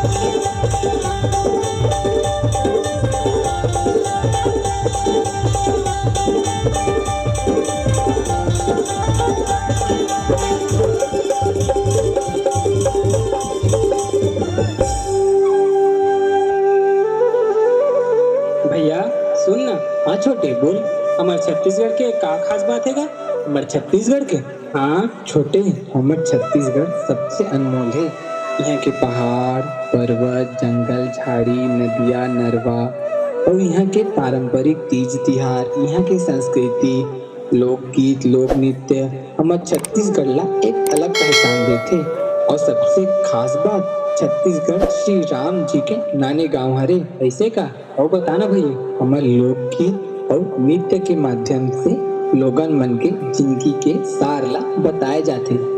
भैया सुन ना। हाँ छोटे बोल। हमारे छत्तीसगढ़ के का खास बात है का? हमारे छत्तीसगढ़ के? हाँ छोटे, हमारे छत्तीसगढ़ सबसे अनमोल है। यहाँ के पहाड़, पर्वत, जंगल, झाड़ी, नदियाँ, नरवा और यहाँ के पारंपरिक तीज तिहार, यहाँ की संस्कृति, लोकगीत, लोक नृत्य हमारे छत्तीसगढ़ ला एक अलग पहचान देते। और सबसे खास बात, छत्तीसगढ़ श्री राम जी के नानी गांव हरे। ऐसे का और बताना भैया, हमारे लोकगीत और नृत्य के माध्यम से लोगन मन के जिंदगी के सार ला बताए जाते।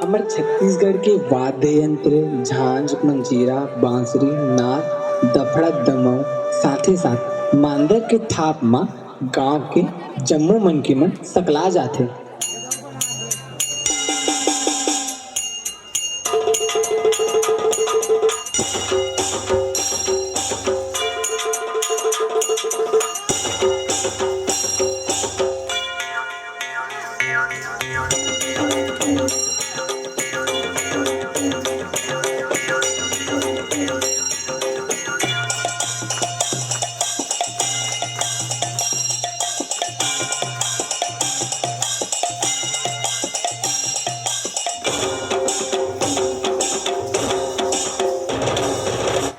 हमारे छत्तीसगढ़ के वाद्य यंत्र झांझ, मंजीरा, बांसुरी, नाद, दफड़ा, दमऊ, साथ ही साथ मांदर के थाप मा गांव के जम्मू मन के मन सकला जाते।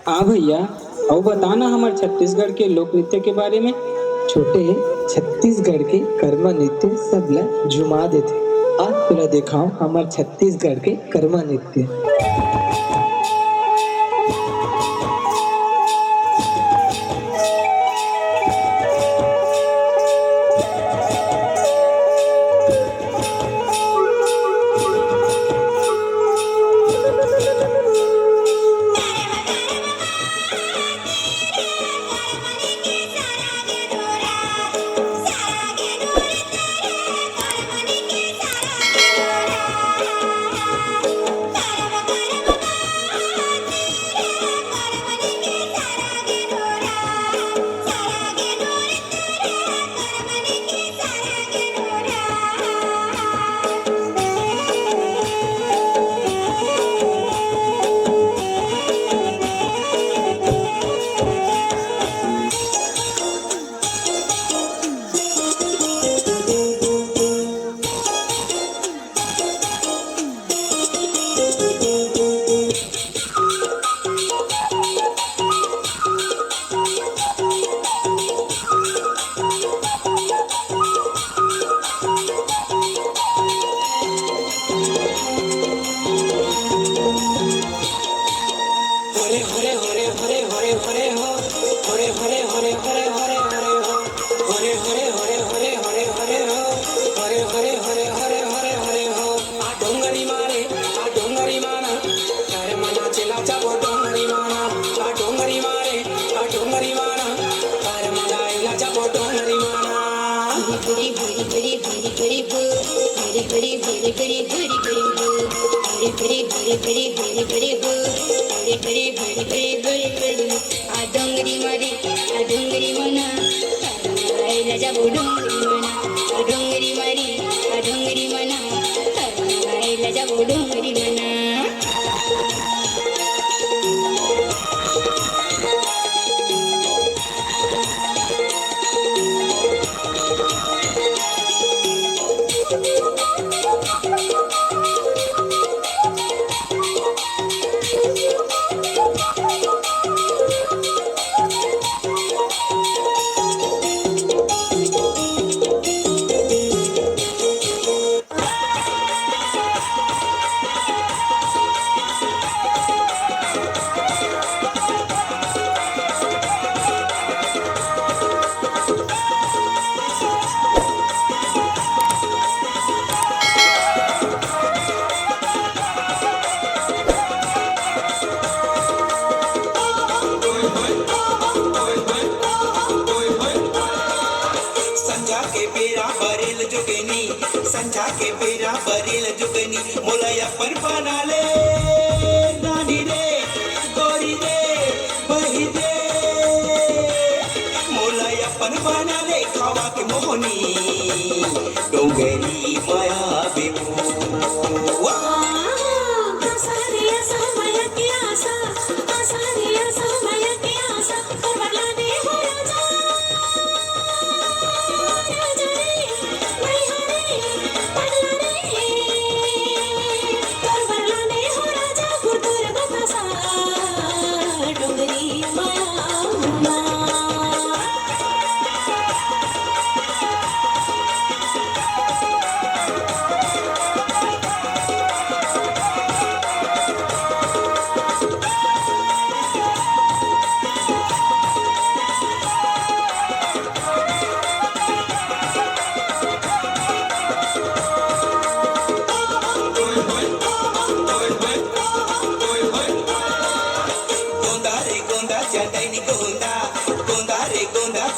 हाँ भैया, और बताना हमारे छत्तीसगढ़ के लोक नृत्य के बारे में। छोटे, छत्तीसगढ़ के कर्मा नृत्य सब ला झुमा देते। आज तुला दिखाओ हमारे छत्तीसगढ़ के कर्मा नृत्य। संचा के बेरा बरेल जुगनी मोलया पर बनाले रानी रे गोरी रे बही रे मोलया पर बनाले खावा के मोहनी डोंगरी माया बेबू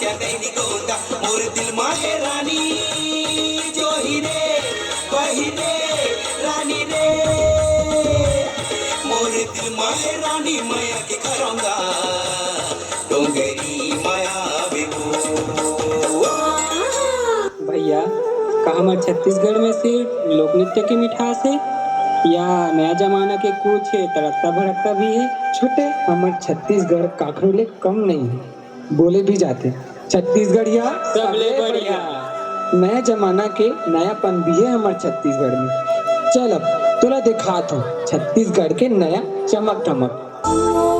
मोर दिल माहे रानी जो ही रे वही रे रानी रे मोर दिल माहे रानी माया के करूंगा डोंगरी माया बेबू भैया का हमारे छत्तीसगढ़ में सिर्फ लोक नृत्य की मिठास है या नया जमाना के कुछ तड़कता भड़कता भी है? छोटे हमारे छत्तीसगढ़ काखरोले कम नहीं है, बोले भी जाते छत्तीसगढ़ या सबले बढ़िया। नया जमाना के नयापन भी है हमारे छत्तीसगढ़ में। चल अब तोला दिखात हूँ छत्तीसगढ़ के नया चमक धमक।